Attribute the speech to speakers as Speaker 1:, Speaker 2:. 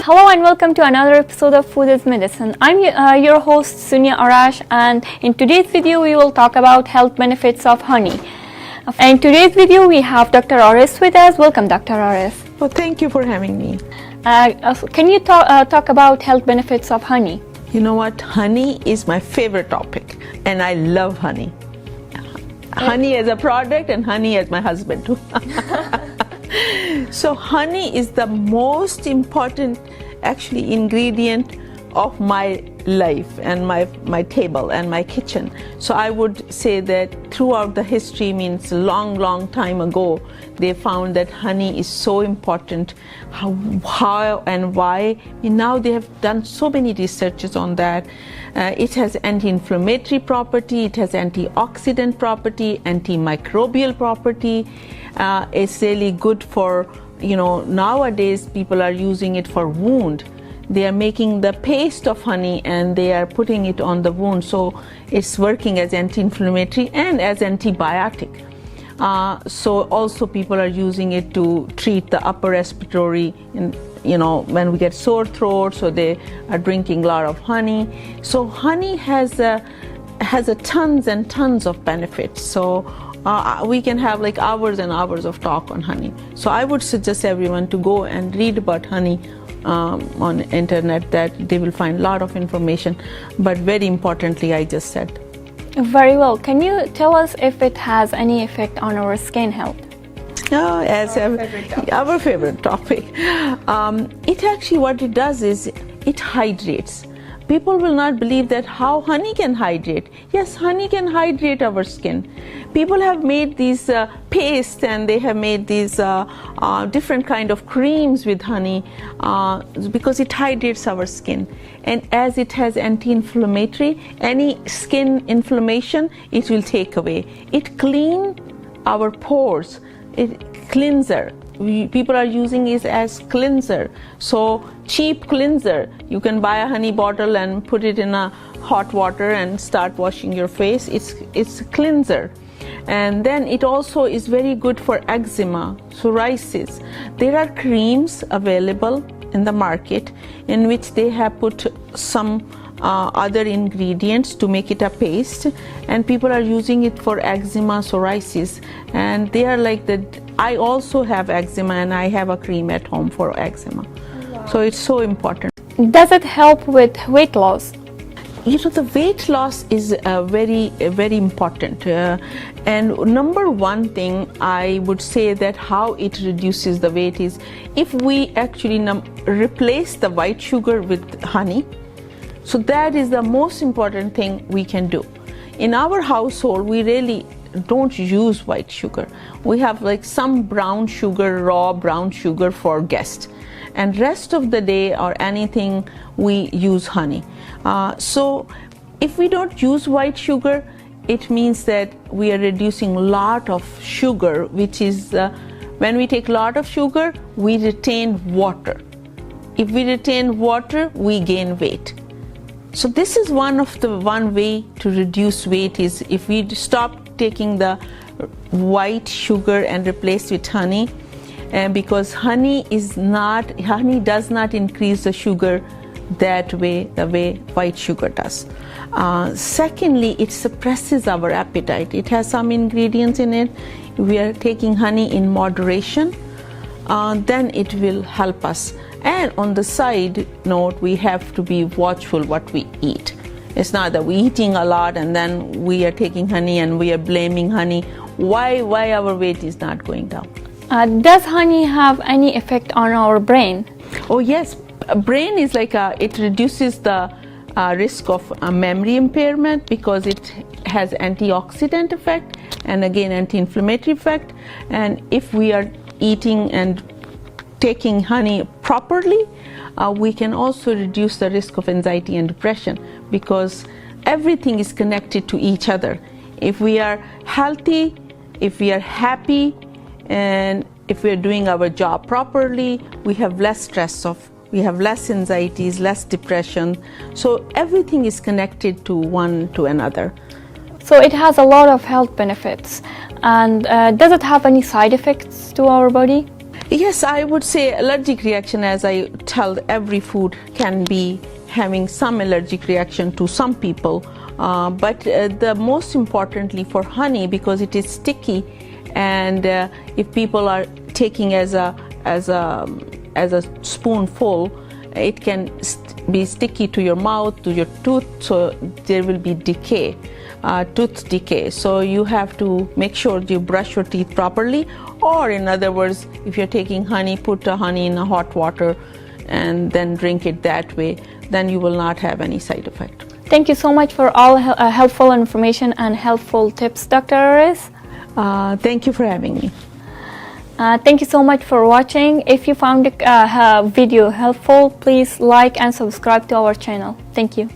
Speaker 1: Hello and welcome to another episode of Food is Medicine. I'm your host Sunya Arash, and in today's video we will talk about health benefits of honey. In today's video we have Dr. Aris with us. Welcome, Dr. Aris.
Speaker 2: Well, thank you for having me.
Speaker 1: Can you talk about health benefits of honey?
Speaker 2: You know what? Honey is my favorite topic, and I love honey. Honey as a product and honey as my husband too. So honey is the most important actually ingredient of my life and my table and my kitchen. So I would say that throughout the history, means long time ago, they found that honey is so important. How and why? And now they have done so many researches on that. It has anti-inflammatory property, it has antioxidant property, antimicrobial property. It's really good for, nowadays people are using it for wound. They are making the paste of honey and they are putting it on the wound, so it's working as anti-inflammatory and as antibiotic. So also people are using it to treat the upper respiratory, when we get sore throat, so they are drinking a lot of honey. So honey has a tons and tons of benefits. So we can have like hours and hours of talk on honey. So I would suggest everyone to go and read about honey on internet, that they will find a lot of information, but very importantly, I just said.
Speaker 1: Very well. Can you tell us if it has any effect on our skin health?
Speaker 2: Oh, our favorite topic. It actually, what it does is it hydrates. People will not believe that how honey can hydrate. Yes, honey can hydrate our skin. People have made these pastes and they have made these different kind of creams with honey because it hydrates our skin. And as it has anti-inflammatory, any skin inflammation, it will take away. It cleans our pores. It cleanser. People are using it as cleanser. So cheap cleanser. You can buy a honey bottle and put it in a hot water and start washing your face. It's a cleanser. And then it also is very good for eczema, psoriasis. There are creams available in the market in which they have put some other ingredients to make it a paste, and people are using it for eczema, psoriasis, and they are like that. I also have eczema and I have a cream at home for eczema. Wow. So it's so important.
Speaker 1: Does it help with weight loss?
Speaker 2: The weight loss is very important, and number one thing I would say that how it reduces the weight is if we actually replace the white sugar with honey. So that is the most important thing we can do. In our household, we really don't use white sugar. We have like some brown sugar, raw brown sugar for guests, and rest of the day or anything we use honey. So if we don't use white sugar, it means that we are reducing a lot of sugar, which is when we take a lot of sugar, we retain water. If we retain water, we gain weight. So this is one way to reduce weight is if we stop taking the white sugar and replace with honey, and because honey does not increase the sugar that way, the way white sugar does. Secondly, it suppresses our appetite. It has some ingredients in it. We are taking honey in moderation, then it will help us. And on the side note, we have to be watchful what we eat. It's not that we're eating a lot and then we are taking honey and we are blaming honey. Why our weight is not going down?
Speaker 1: Does honey have any effect on our brain?
Speaker 2: Oh yes, brain is like it reduces the risk of memory impairment because it has antioxidant effect and again anti-inflammatory effect. And if we are eating and taking honey properly, we can also reduce the risk of anxiety and depression because everything is connected to each other. If we are healthy, if we are happy, and if we are doing our job properly, we have less stress, we have less anxieties, less depression. So everything is connected to one to another.
Speaker 1: So it has a lot of health benefits. And does it have any side effects to our body?
Speaker 2: Yes, I would say allergic reaction, as I tell, every food can be having some allergic reaction to some people, but the most importantly for honey, because it is sticky, and if people are taking as a spoonful, it can be sticky to your mouth, to your tooth, so there will be decay, tooth decay. So you have to make sure you brush your teeth properly, or in other words, if you're taking honey, put the honey in a hot water and then drink it that way, then you will not have any side effect.
Speaker 1: Thank you so much for all helpful information and helpful tips, Dr. Aris.
Speaker 2: Thank you for having me.
Speaker 1: Thank you so much for watching. If you found the video helpful, please like and subscribe to our channel. Thank you.